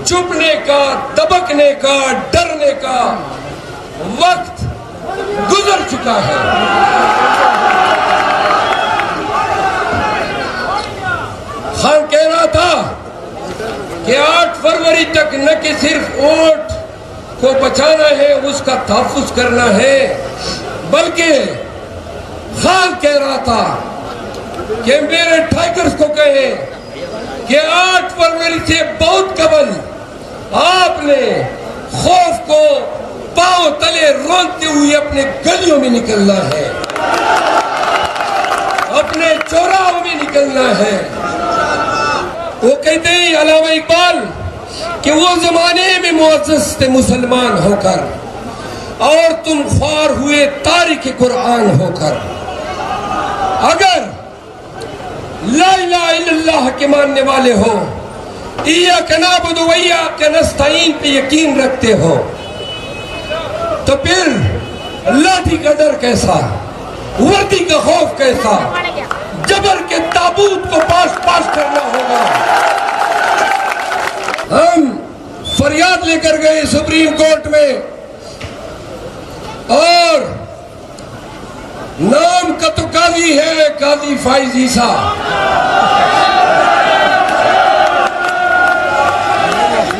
चुपने का, दबकने का, डरने का वक्त गुजर चुका है। खान कह रहा था कि 8 फरवरी तक न कि सिर्फ वोट को बचाना है, उसका तहफ्फुज करना है, बल्कि खान कह रहा था कि मेरे टाइगर्स को कहे कि 8 फरवरी से बहुत कबल आपने खौफ को पांव तले रोंदते हुए अपने गलियों में निकलना है, अपने चौराहों में निकलना है। वो कहते हैं अल्लामा इकबाल कि वो जमाने में मुअज़्ज़ज़ थे मुसलमान होकर और तुम ख्वार हुए तारिक कुरान होकर। अगर ला इलाहा इल्लल्लाह के मानने वाले हो, इय्याका नअबुदु व इय्याका नस्तईन पे यकीन रखते हो, तो फिर लाठी का डर कैसा, वर्दी का खौफ कैसा, जबर के ताबूत को पास पास करना होगा। हम फरियाद लेकर गए सुप्रीम कोर्ट में और नाम का तो काजी है, काजी फाइज ईसा।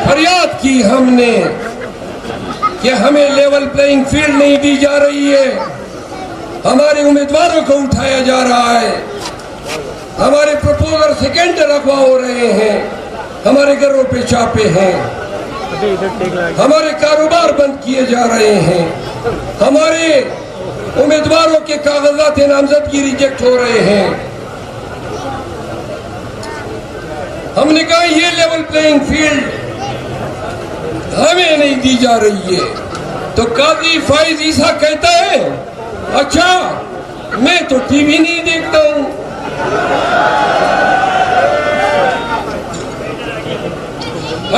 फरियाद की हमने कि हमें लेवल प्लेइंग फील्ड नहीं दी जा रही है, हमारे उम्मीदवारों को उठाया जा रहा है, हमारे प्रपोजल सेकेंड रखवा हो रहे हैं, हमारे घरों पे छापे हैं, हमारे कारोबार बंद किए जा रहे हैं, हमारे उम्मीदवारों के कागजात नामजदगी रिजेक्ट हो रहे हैं। हमने कहा ये लेवल प्लेइंग फील्ड हमें नहीं दी जा रही है। तो काजी फाइज ईसा कहता है अच्छा मैं तो टीवी नहीं देखता हूं।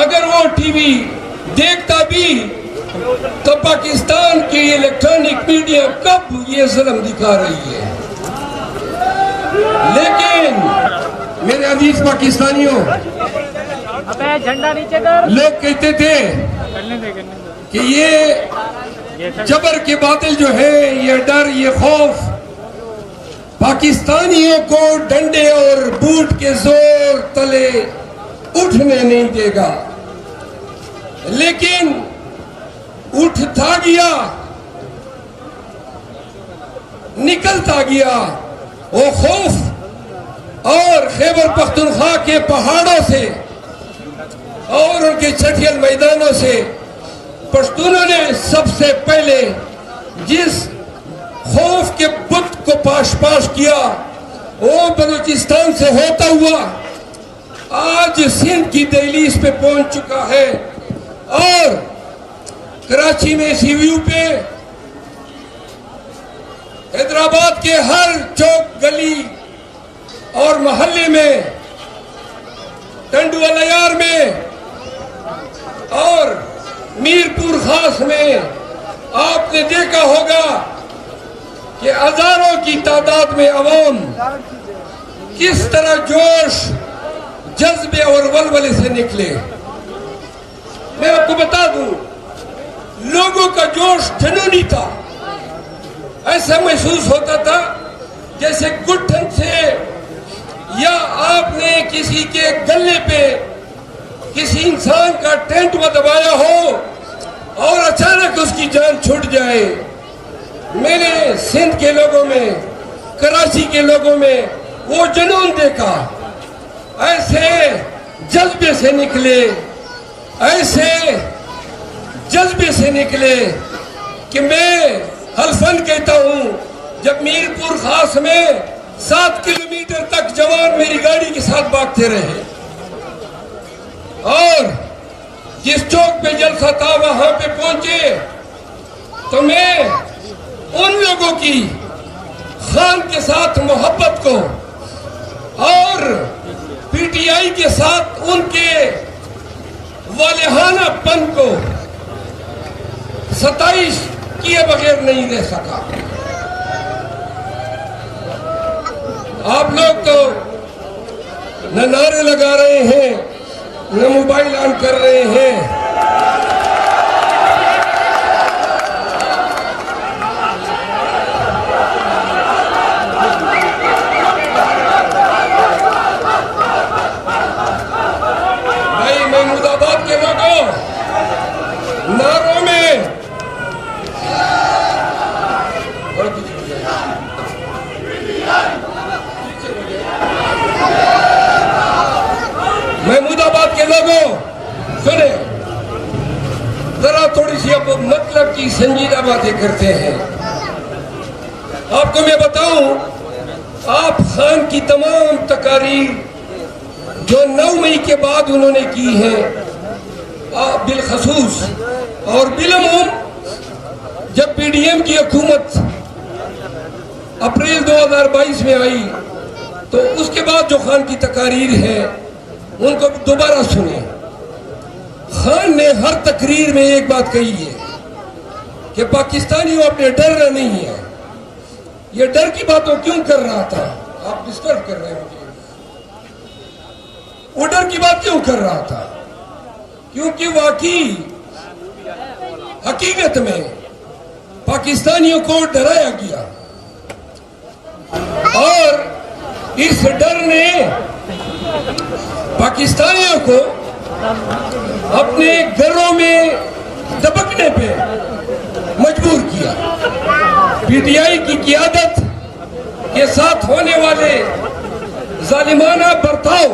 अगर वो टीवी देखता भी तो पाकिस्तान की इलेक्ट्रॉनिक मीडिया कब ये जुल्म दिखा रही है। लेकिन मेरे अजीज पाकिस्तानियों, झंडा नीचे कर। लोग कहते थे कि ये जबर के बादल जो है, ये डर, ये खौफ पाकिस्तानियों को डंडे और बूट के जोर तले उठने नहीं देगा। लेकिन उठता गया, निकलता गया वो खौफ और खैबर पख्तूनख्वा के पहाड़ों से और उनके छठियल मैदानों से पश्तूनों ने सबसे पहले जिस खौफ के बुत को पाश पाश किया वो बलूचिस्तान से होता हुआ आज सिंध की दहलीज पे पहुंच चुका है और कराची में सीव्यू पे, हैदराबाद के हर चौक गली और मोहल्ले में, टंडुअलयार में और मीरपुर खास में आपने देखा होगा कि हजारों की तादाद में अवाम किस तरह जोश, जज्बे और वलवले से निकले। मैं आपको बता दूं, लोगों का जोश जुनूनी था। ऐसा महसूस होता था जैसे गुट्ठन से या आपने किसी के गले पे किसी इंसान का टेंट में दबाया हो और अचानक उसकी जान छूट जाए। मैंने सिंध के लोगों में, कराची के लोगों में वो जुनून देखा। ऐसे जज्बे से निकले, ऐसे जज्बे से निकले कि मैं हल्फन कहता हूं, जब मीरपुर खास में 7 किलोमीटर तक जवान मेरी गाड़ी के साथ भागते रहे और जिस चौक पे जलसा था वहां पे पहुंचे तो मैं उन लोगों की खान के साथ मोहब्बत को और पीटीआई के साथ उनके वालिहानापन को सताइश किए बगैर नहीं रह सका। आप लोग तो न नारे लगा रहे हैं न मोबाइल ऑन कर रहे हैं। भाई महमूदाबाद के लोगों, नारों में महमूदाबाद के लोगों सुने, जरा थोड़ी सी अब मतलब की संजीदा बातें करते हैं। आपको मैं बताऊं, आप खान की तमाम तकारीर जो 9 मई के बाद उन्होंने की है, बिलखसूस और बिलमूम जब पीडीएम की हुकूमत अप्रैल 2022 में आई, तो उसके बाद जो खान की तकारीर है उनको दोबारा सुने। खान ने हर तकरीर में एक बात कही है कि पाकिस्तानियों अपने डरना नहीं है। ये डर की बातों क्यों कर रहा था? आप डिस्टर्ब कर रहे हैं मुझे। वो डर की बात क्यों कर रहा था? क्योंकि वाकई हकीकत में पाकिस्तानियों को डराया गया और इस डर ने पाकिस्तानियों को अपने घरों में दबकने पे मजबूर किया। पीटीआई की क़ियादत के साथ होने वाले जालिमाना बर्ताव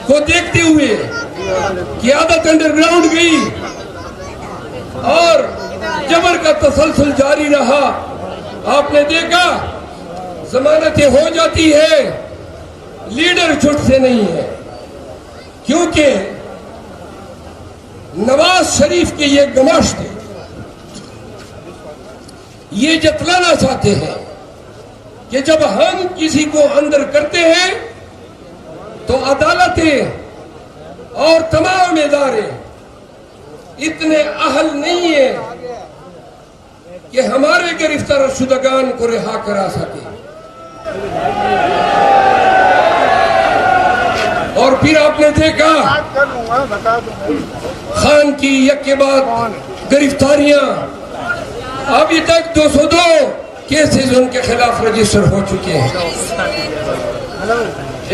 को देखते हुए क़ियादत अंडरग्राउंड गई और जबर का तसलसल जारी रहा। आपने देखा जमानतें हो जाती है, लीडर छुटते नहीं है, क्योंकि नवाज शरीफ के ये गमाश्ते ये जतलाना चाहते हैं कि जब हम किसी को अंदर करते हैं तो अदालतें और तमाम इदारे इतने अहल नहीं है कि हमारे गिरफ्तार शुदगान को रिहा करा सके। और फिर आपने देखा खान की एक के बाद गिरफ्तारियां, अभी तक 202 केसेस उनके खिलाफ रजिस्टर हो चुके हैं।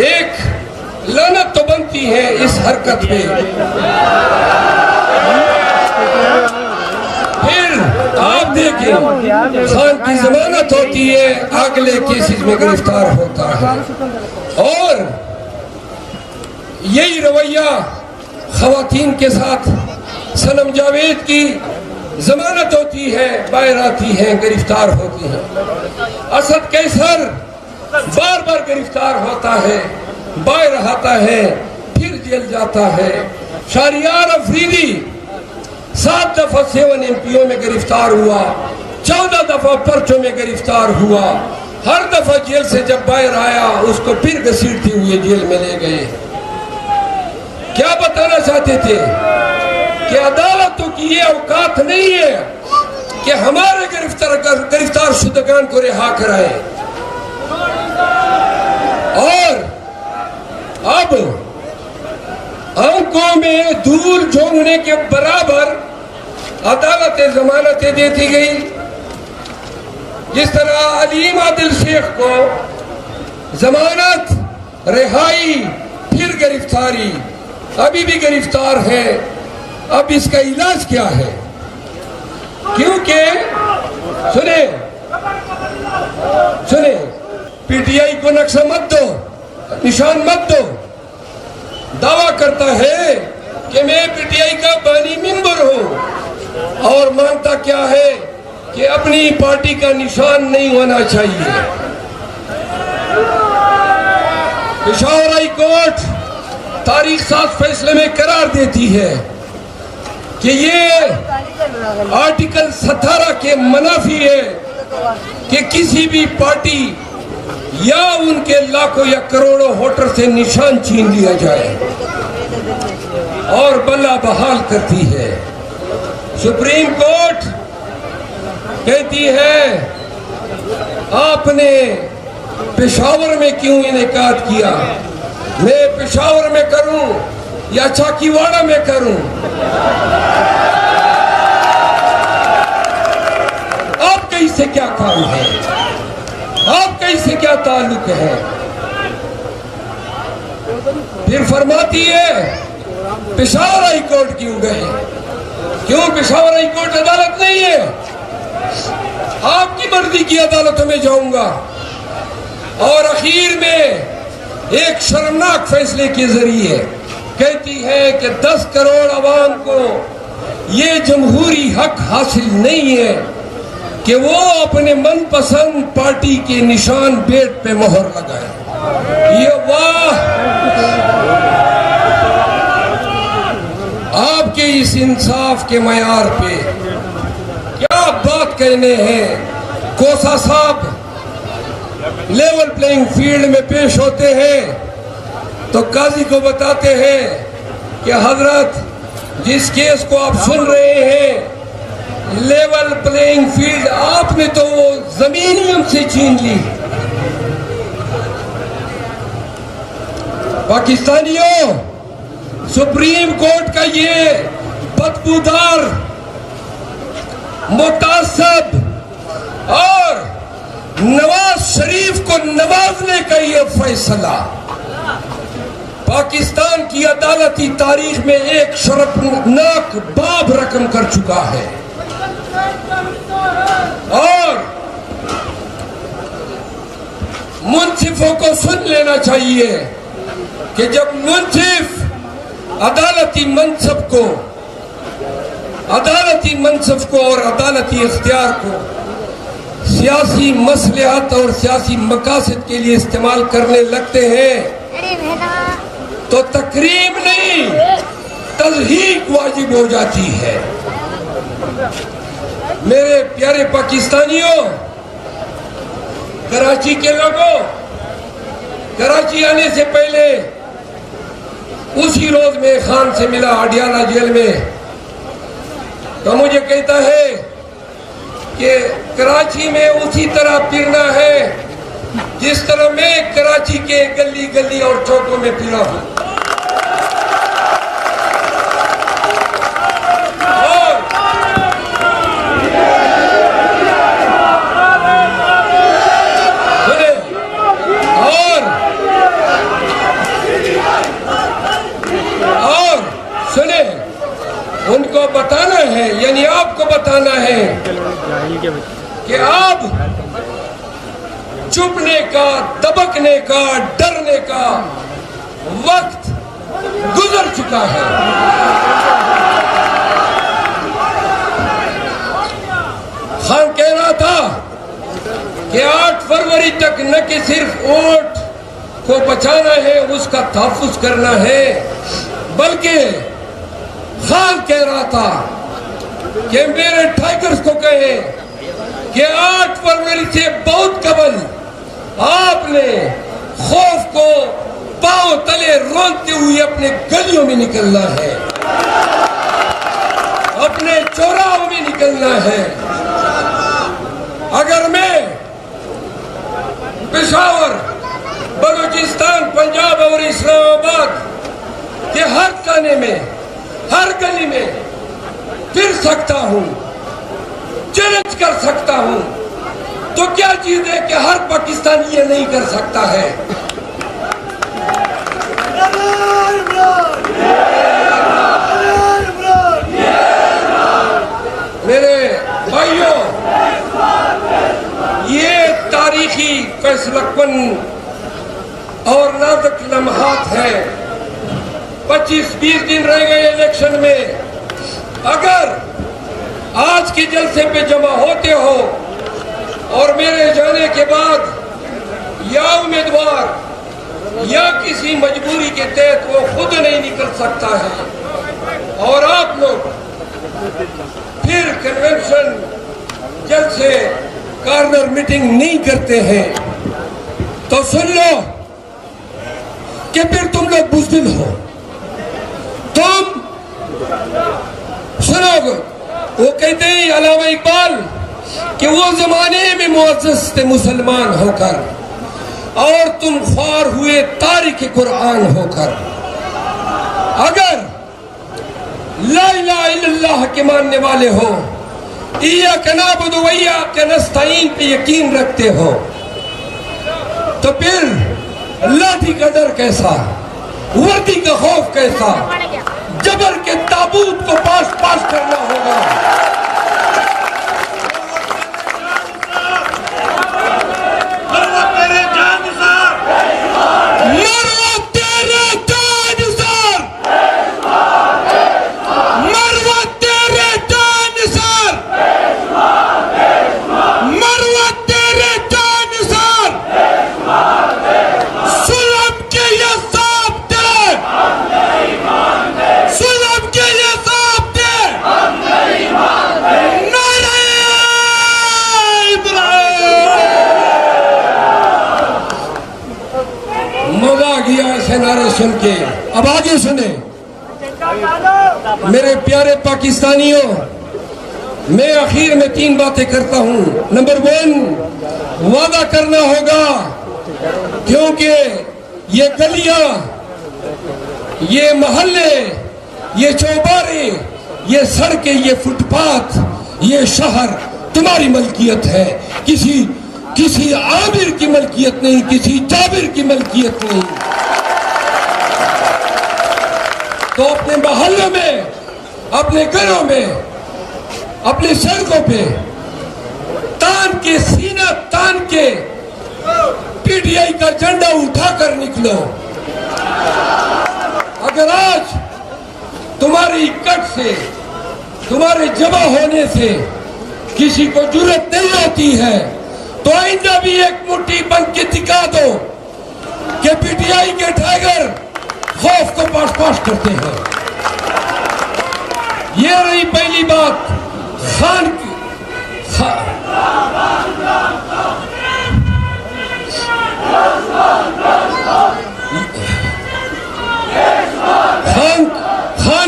एक लानत तो बनती है इस हरकत पे। फिर आप देखें, खान की जमानत होती है, अगले केसेस में गिरफ्तार होता है। और यही रवैया खवातीन के साथ सनम जावेद की जमानत होती है, बाहर आती है, गिरफ्तार होती है। असद कैसर बार बार गिरफ्तार होता है, बाहर आता है, फिर जेल जाता है। शाहरियार अफरीदी 7 दफा 7 एमपीओ में गिरफ्तार हुआ, 14 दफा पर्चों में गिरफ्तार हुआ। हर दफा जेल से जब बाहर आया उसको फिर घसीटते हुए जेल में ले गए। क्या बताना चाहते थे कि अदालतों की ये औकात नहीं है कि हमारे गिरफ्तार शुदगान को रिहा कराए। और अब आंखों में धूल झोंकने के बराबर अदालतें जमानतें देती गई। जिस तरह अलीम आदिल शेख को जमानत, रिहाई, फिर गिरफ्तारी, अभी भी गिरफ्तार है। अब इसका इलाज क्या है? क्योंकि सुने पीटीआई को नक्शा मत दो, निशान मत दो। दावा करता है कि मैं पीटीआई का बानी मेंबर हूं और मानता क्या है कि अपनी पार्टी का निशान नहीं होना चाहिए। पेशावर हाई कोर्ट तारीख 7 फैसले में करार देती है कि ये आर्टिकल 17 के मुनाफी है कि किसी भी पार्टी या उनके लाखों या करोड़ों वोटर से निशान छीन लिया जाए, और बल्ला बहाल करती है। सुप्रीम कोर्ट कहती है आपने पेशावर में क्यों इनेकाद किया? मैं पेशावर में करूं या चाकीवाड़ा में करूं? आपका इससे क्या काम है? आपका इससे क्या ताल्लुक है? फिर फरमाती है पेशावर हाई कोर्ट क्यों गए? क्यों पेशावर हाई कोर्ट अदालत नहीं है? आपकी मर्जी की अदालतों में जाऊंगा। और आखिर में एक शर्मनाक फैसले के जरिए कहती है कि 10 करोड़ अवाम को ये जमहूरी हक हासिल नहीं है कि वो अपने मनपसंद पार्टी के निशान पेट पे मोहर लगाए। ये वाह, आपके इस इंसाफ के मयार पे क्या बात कहने हैं। कोसा साहब लेवल प्लेइंग फील्ड में पेश होते हैं तो काजी को बताते हैं कि हजरत, जिस केस को आप सुन रहे हैं लेवल प्लेइंग फील्ड, आपने तो वो जमीन ही हमसे छीन ली। पाकिस्तानियों, सुप्रीम कोर्ट का ये बदबूदार, मुतासब और नवाज शरीफ को नवाजने का ये फैसला पाकिस्तान की अदालती तारीख में एक शर्मनाक बाब रकम कर चुका है। और मुंसिफों को सुन लेना चाहिए कि जब मुंसिफ अदालती मनसब को और अदालती इख्तियार को सियासी मसलहत और सियासी मकासद के लिए इस्तेमाल करने लगते हैं तो तकरीम नहीं, तज़हीक वाजिब हो जाती है। मेरे प्यारे पाकिस्तानियों, कराची के लोगों, कराची आने से पहले उसी रोज में खान से मिला अडियाला जेल में, तो मुझे कहता है कि कराची में उसी तरह फिरना है जिस तरह मैं कराची के गली गली और चौकों में फिरा हूं। और सुने, उनको बताना है, यानी आपको बताना है कि आप चुपने का, दबकने का, डरने का वक्त गुजर चुका है। खान कह रहा था कि 8 फरवरी तक न कि सिर्फ वोट को बचाना है, उसका तहफ्फुज करना है, बल्कि खान कह रहा था कि मेरे टाइगर्स को कहे कि 8 फरवरी से बहुत कबल आपने खौफ को पांव तले रोंदते हुए अपने गलियों में निकलना है, अपने चौराहों में निकलना है। अगर मैं पेशावर, बलूचिस्तान, पंजाब और इस्लामाबाद के हर कोने में, हर गली में फिर सकता हूं, चैलेंज कर सकता हूं, तो क्या चीज है कि हर पाकिस्तानी ये नहीं कर सकता है? मेरे भाइयों, ये तारीखी फैसलाकुन और नाजुक लम्हात है। 25-20 दिन रह गए इलेक्शन में। अगर आज के जलसे पे जमा होते हो और मेरे जाने के बाद या उम्मीदवार या किसी मजबूरी के तहत वो खुद नहीं निकल सकता है और आप लोग फिर कन्वेंशन, जलसे, कॉर्नर मीटिंग नहीं करते हैं, तो सुन लो कि फिर तुम लोग बुज़दिल हो। तुम सुनोगे, वो कहते हैं अलामा इकबाल कि वो जमाने में मुअज़्ज़ज़ थे मुसलमान होकर और तुम ख्वार हुए तारिक कुरान होकर। अगर ला इलाहा इल्लल्लाह के मानने वाले हो, इय्याका नअबुदु व इय्याका नस्तईन पे यकीन रखते हो, तो फिर लाठी का डर कैसा, वर्दी का खौफ कैसा, जबर के ताबूत को पास पास करना होगा। नारे सुन के अब आगे सुने। मेरे प्यारे पाकिस्तानियों, मैं आखिर में 3 बातें करता हूं। नंबर 1, वादा करना होगा, क्योंकि ये गलियां, ये मोहल्ले, ये चौबारे, ये सड़कें, ये फुटपाथ, ये शहर तुम्हारी मलकियत है, किसी आमिर की मलकियत नहीं, किसी जाबिर की मलकियत नहीं। तो अपने मोहल्लों में, अपने घरों में, अपनी सड़कों पे तान के, सीना तान के पीटीआई का झंडा उठाकर निकलो। अगर आज तुम्हारी कट से, तुम्हारे जमा होने से किसी को जुर्रत नहीं होती है, तो आइंदा भी एक मुट्ठी बन के दिखा दो कि पीटीआई के टाइगर खौफ को पास पास करते हैं। ये रही पहली बात। खान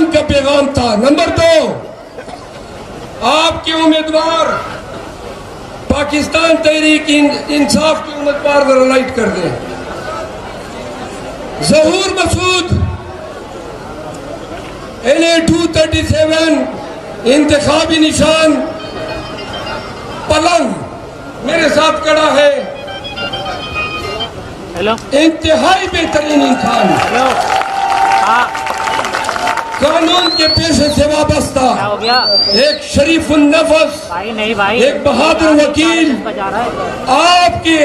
का पैगाम था। नंबर 2, आपके उम्मीदवार पाकिस्तान तहरीक इंसाफ के उम्मीदवार जरा लाइट कर दें। ज़हूर मसूद LA 237 इंतखाबी निशान पलंग मेरे साथ खड़ा है। हेलो, इंतहाई बेहतरीन इंसान, कानून के पेशे से वाबस्ता, क्या हो गया एक शरीफ नफस, भाई? नहीं भाई, एक बहादुर वकील, बजा रहा है। आपके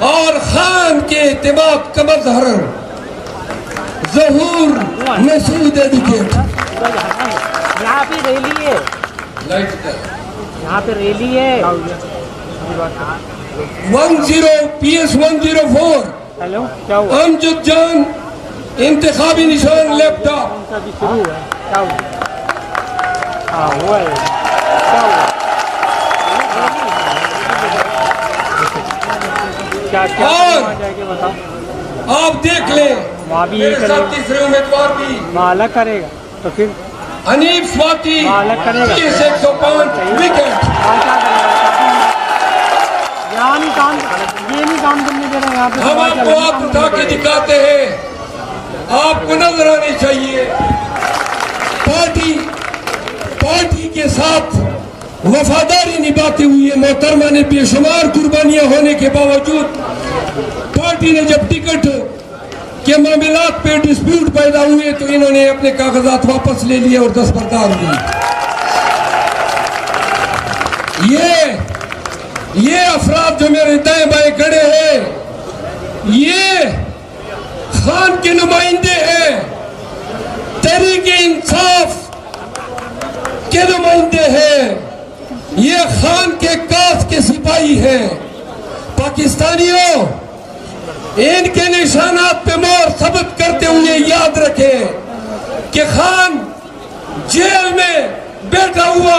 और खान के इत्तेमाद का मजहर ज़हूर मसूद एडवोकेट। यहाँ पे रैली है, यहाँ पे रैली है। 10 PS 104 हेलो, क्या हुआ? अमजद जान इंतखाबी निशान लैपटॉप। उनका भी शुरू हुआ है, क्या हुआ? हाँ हुआ है, क्या हुआ? क्या क्या और जाएगा बताओ। आप देख लें, वहाँ भी मेरे साथ तीसरे उम्मीदवार भी वहाँ अलग करेगा, तो फिर हनीफ स्वाति अलग करेगा। PS 105 wicket. यहाँ नहीं काम, ये नहीं काम करने दे रहे यहाँ पे। हम आपको आप उठा के दिखाते हैं, आपको नजर आनी चाहिए। पार्टी के साथ वफादारी निभाते हुए मोहतरमा ने बेशुमार कुर्बानियां होने के बावजूद पार्टी ने जब टिकट के मामलात पे डिस्प्यूट पैदा हुए तो इन्होंने अपने कागजात वापस ले लिए और दस्तबरदार हुई। ये अफराद जो मेरे दाएं बाएं खड़े हैं, ये खान के नुमाइंदे हैं, तहरीक इंसाफ के नुमाइंदे हैं, ये खान के कास के सिपाही हैं। पाकिस्तानियों, इनके निशानात पे मोहर साबित करते हुए याद रखें कि खान जेल में बैठा हुआ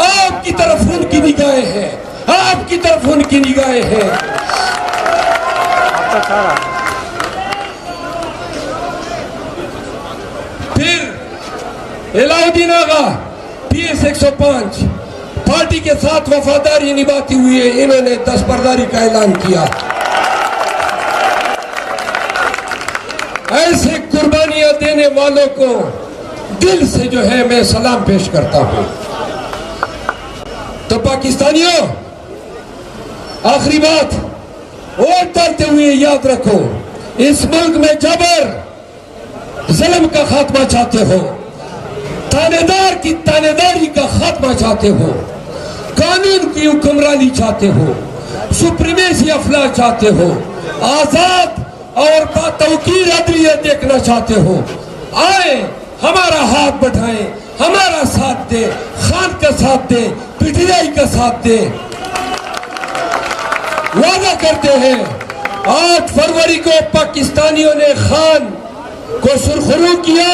आपकी तरफ उनकी निगाहें हैं, आपकी तरफ उनकी निगाहें हैं। फिर अलाउद्दीन आगा PS 105 पार्टी के साथ वफादारी निभाते हुए इन्होंने दस्तबरदारी का ऐलान किया। ऐसे कुर्बानियां देने वालों को दिल से जो है मैं सलाम पेश करता हूं। तो पाकिस्तानियों, आखिरी बात, वोट डालते हुए याद रखो, इस मुल्क में जबर जुल्म का खात्मा चाहते हो, थानेदार की तानेदारी का खात्मा चाहते हो, कानून की हुक्मरानी चाहते हो, सुप्रीमेसी अफला चाहते हो, आजाद और बातौकीर अदलियत देखना चाहते हो, आए हमारा हाथ बढ़ाएं, हमारा साथ दे, खान का साथ दे, पीटीआई का साथ दे। वादा करते हैं 8 फरवरी को पाकिस्तानियों ने खान को सुरखरू किया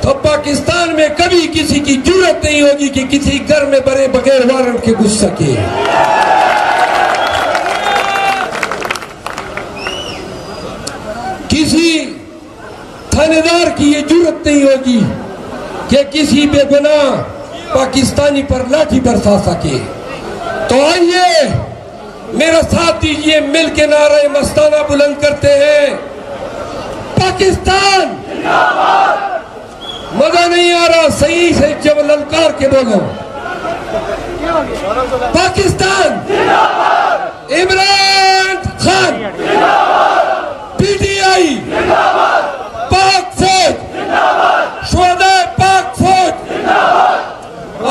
तो पाकिस्तान में कभी किसी की जरूरत नहीं होगी कि किसी घर में बड़े बगैर वारंट के घुस सके। किसी थानेदार की ये जरूरत नहीं होगी कि किसी बेगुनाह पाकिस्तानी पर लाठी बरसा सके। तो आइए मेरा साथ दीजिए, मिल के नारे मस्ताना बुलंद करते हैं, पाकिस्तान मजा नहीं आ रहा, सही से जब ललकार के बोलो, पाकिस्तान, इमरान खान, पीटीआई, पाक फौज, शुहदाए पाक फौज,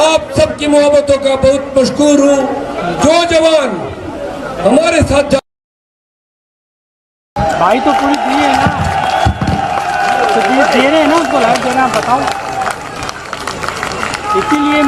आप सबकी मोहब्बतों का बहुत मशकूर हूँ। जो जवान हमारे साथ भाई तो पुलिस दिए है ना, तो दे रहे हैं ना उसको, लाइट देना, बताओ, इसीलिए